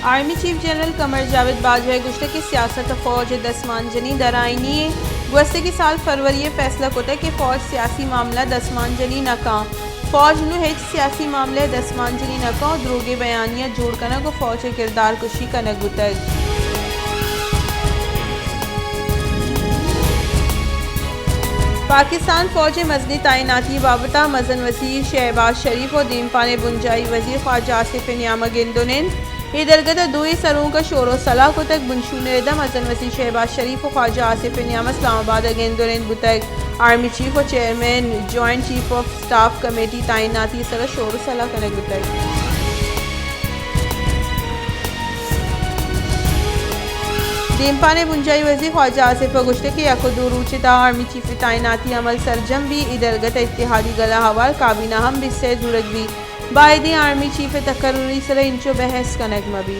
Army chief general Qamar Javed Bajwa गुश्तकी सियासत फ़ौज दसमान जनी दराइनी गुज़श्तगी साल फरवरी फैसला कोता कि फ़ौज सियासी मामला दसमान जनी नका फ़ौज नु हेच सियासी मामले दसमान जनी नका और द्रोगे बयानिया जोड़ कनक और फ़ौज के किरदार कुशी कनक गुतक पाकिस्तान फ़ौज मजनी तैनाती बाबता मजन वसीर शहबाज शरीफ और दीमपाने बुंजाई वज़ीर ख़ारजा आसिफ न्यामा गेंदोनेन इधरगत दुई सरों का शोर सलाह को तक बुनशूनेदा मजन वसीर शहबाज शरीफ और ख्वाजा आसिफ न्यामा इस्लामाबाद गेंदोनेन बुतक आर्मी चीफ और chairman joint chief of staff committee तैनाती सर शोर सलाह कनक बुतक दीमपाने बुंजाई वज़ीर ख्वाजा आसिफ गुश्तकी यकुदूर उचिता आर्मी चीफ तैनाती अमल सरजम भी इधरगत इत्तिहादी गला हवाल काबीना हम बिस्से जुरग भी बायदी आर्मी चीफ तकर्री सर इंचो बहस कनक मबी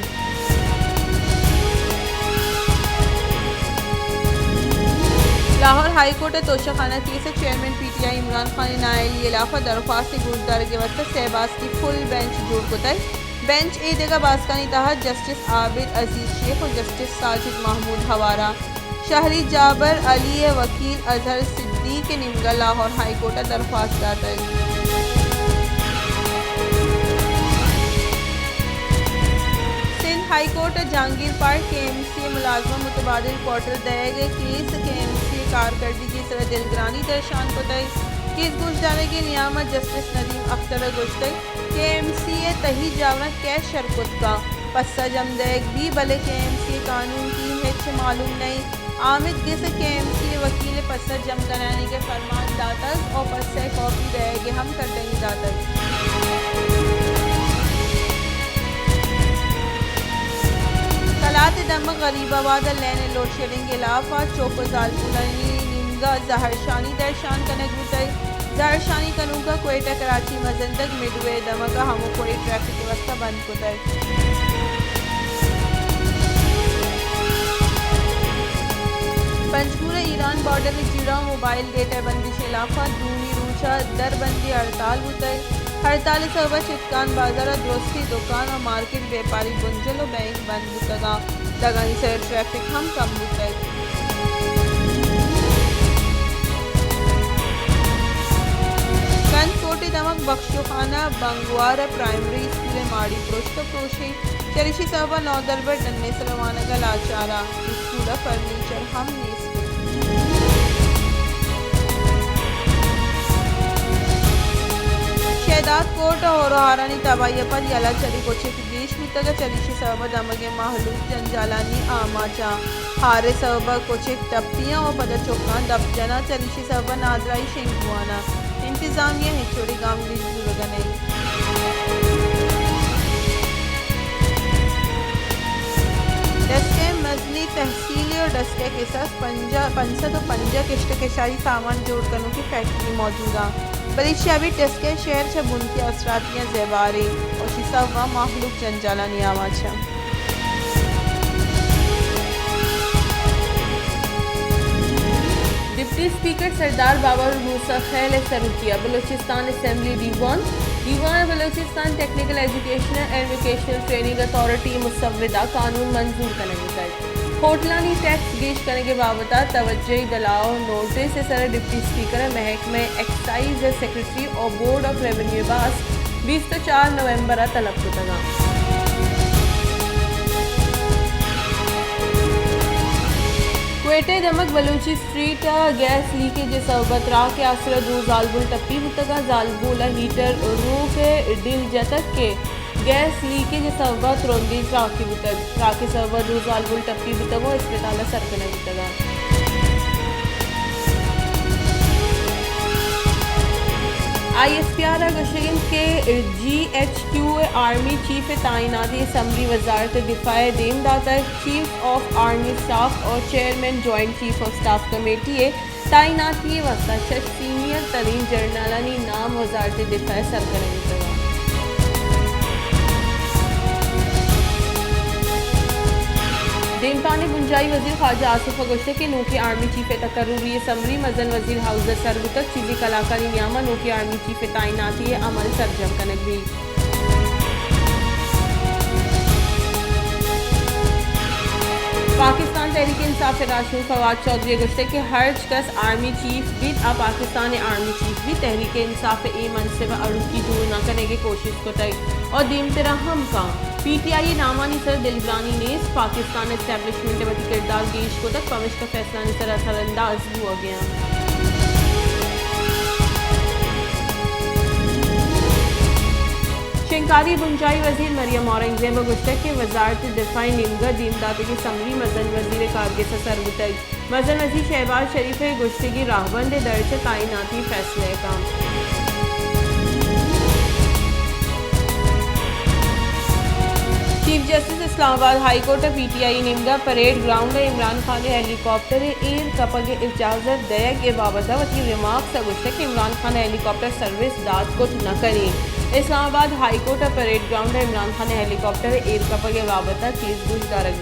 Lahore high court Toshakhana case chairman PTI Imran Khan नायली इलाफा दरख्वास्त गुजदार के वक्त सहबाज की फुल बेंच जोड़ को तय बेंच ए देगा बास्कानी तहत जस्टिस आबिद अजीज शेख और जस्टिस साजिद महमूद हवारा शहरी जाबर अली वकील अजहर सिद्दीक निमगा लाहौर हाई कोर्ट दरख्वास्त दाता high court Jahangir park KMC मुलाजमा मुतबादिल क्वार्टर दए गए केस KMC कारकर्दगी की तरह दिलग्रानी दर्शान को तय केस गुजदारे के नियामत जस्टिस नदीम अख्तर गुश्तक KMC तही जावना कै शरकत का पस्सा जमदेग भी भले KMC कानून की हिच मालूम नहीं आमिद गिस KMC वकील पस्सा जम कराने के फरमान दातक और पस्से कॉपी रहेगी हम कर देंगे दातक कलात दम गरीबाबाद लैन लोड शेडिंग इलाफा चौक जालपुरानी निमगा जहरशानी दर्शान कनक बुतई जहरशानी कनूका कोयटा कराची मजंदक मिडवे दमगा हमो कोई ट्रैफिक व्यवस्था बंद कुतई पंजगुरा ईरान बॉर्डर में जुड़ा मोबाइल डेटा बंदिश इलाफा दूनी रूचा दरबंदी हड़ताल बुतई हड़ताल सबब चितकान बाजार दोस्ती दुकान और मार्केट व्यापारी गुंजल और बैंक बंद बुतगा दगानी से ट्रैफिक हम कम बुतग कोटी दमक बख्शोखाना बंगवार प्राइमरी स्कूल माड़ी प्रोष्ट प्रोशी चरिशी सबब नौदरबर डन्ने से रवाना का लाचारा स्कूल फर्नीचर हम शहदाद कोट और हारानी तबाही पर यला चली कोचे की देश मुतगा चलीशी सबब दमगे महलूक जंजालानी आमाचा हारे सबब कोचे टप्पियाँ और पदा चौकान दबजना चलीशी सबब नादराई शेंगुआना इंतजामिया हिचोड़ी गांव जुर्ग नहीं डस्के मजनी तहसील और डस्के के साथ पंजा तो पंजा किश्त के शाही सामान जोड़ कनों की फैक्ट्री मौजूदा बलिशाबी टस्के शहर छ बुनती असरातियाँ जेबारे और शिसा व महलूक जंजाला नियामा छ डिप्टी स्पीकर सरदार बाबर मूसा खैल सरुकिया बलूचिस्तान असेंबली दीवान Balochistan technical educational and vocational training authority मुसव्विदा कानून मंजूर करने का होटलानी टैक्स गेश करने के बाबता तवज्जो दलाओ नोटिस सर डिप्टी स्पीकर महकमे एक्साइज सेक्रेटरी और बोर्ड ऑफ रेवेन्यू बास 24 नवंबर तलब कुतगा क्वेटे दमक बलूची स्ट्रीट गैस लीकेज सबब रा के आसर दो जालबुल टप्पी बुतगा जालबुल हीटर रूफ डिल जतक के गैस लीकेज सबब त्रोंदी ट्राकी बुतग ट्राके सबब दो जालबुल टप्पी बुतगो अस्पताल सरकने बुतगा ISPR गशगिन के GHQ आर्मी चीफ तैनाती असम्बली वजारत दिफा देम दाता चीफ ऑफ आर्मी स्टाफ और chairman joint chief of staff committee तैनाती वक्त सीनियर तरीन जर्नलानी नाम वजारत दिफा सरकने बुतगा दीमपाने बुंजाई वजीर ख्वाजा आसिफ गुश्ते के नूकी आर्मी चीफ तकर्री असम्बली मजन वजीर हाउस सरबुतक चीज़ी कलाकारी नियामा नूकी आर्मी चीफ तैनाती अमल सरजम कनक भी पाकिस्तान तहरीक इंसाफ राशि फवाद चौधरी गुश्ते के हर्ज कस आर्मी चीफ बिद आ पाकिस्तान आर्मी चीफ भी तहरीक इंसाफ ए मनसिब अड़ूकी दूर न करने की कोशिश को तय और दीम तरह हम का PTI नामानी सर दिलग्रानी ने पाकिस्तान एस्टेब्लिशमेंट वती किरदार गेश को तक पविश का फैसला सर असरअंदाज हुआ गया। शिंकारी बुंजाई वजीर मरियम औरंगजेब गुश्तक के वजारत दिफाई निमगा दीमदाते की समरी मजन वजीर कारगे से सरगुतई मजन वजीर शहबाज शरीफ गुश्तगी राहबंद दर्ज ताइनाती फैसले का chief justice Islamabad high court PTI निमगा parade ground Imran Khan helicopter air कपगे इजाज़त दया के बाबत वती रिमार्क गुश्तक इमरान खान हेलीकॉप्टर सर्विस दाद को न करें। Islamabad high court parade ground Imran Khan helicopter air कपगे बाबत केस गुजदार